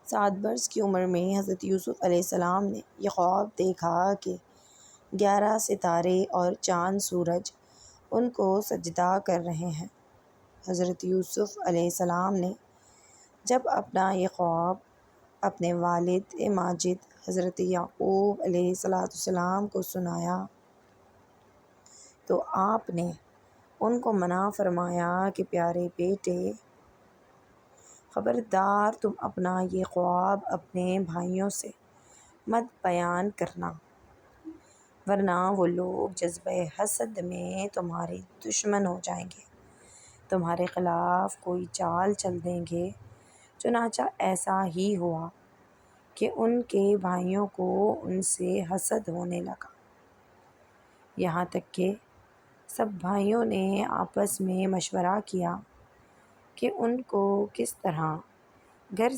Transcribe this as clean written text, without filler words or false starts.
7 برس کی عمر میں حضرت یوسف علیہ السلام نے یہ خواب دیکھا کہ 11 ستارے اور چاند سورج ان کو سجدہ کر رہے ہیں۔ حضرت یوسف علیہ السلام نے جب اپنا یہ خواب اپنے والد ماجد حضرت یعقوب علیہ السلام کو سنایا تو آپ نے ان کو منع فرمایا کہ پیارے بیٹے، خبردار تم اپنا یہ خواب اپنے بھائیوں سے مت بیان کرنا، ورنہ وہ لوگ جذبۂ حسد میں تمہارے دشمن ہو جائیں گے، تمہارے خلاف کوئی چال چل دیں گے۔ چنانچہ ایسا ہی ہوا کہ ان کے بھائیوں کو ان سے حسد ہونے لگا، یہاں تک کہ سب بھائیوں نے آپس میں مشورہ کیا کہ ان کو کس طرح گھر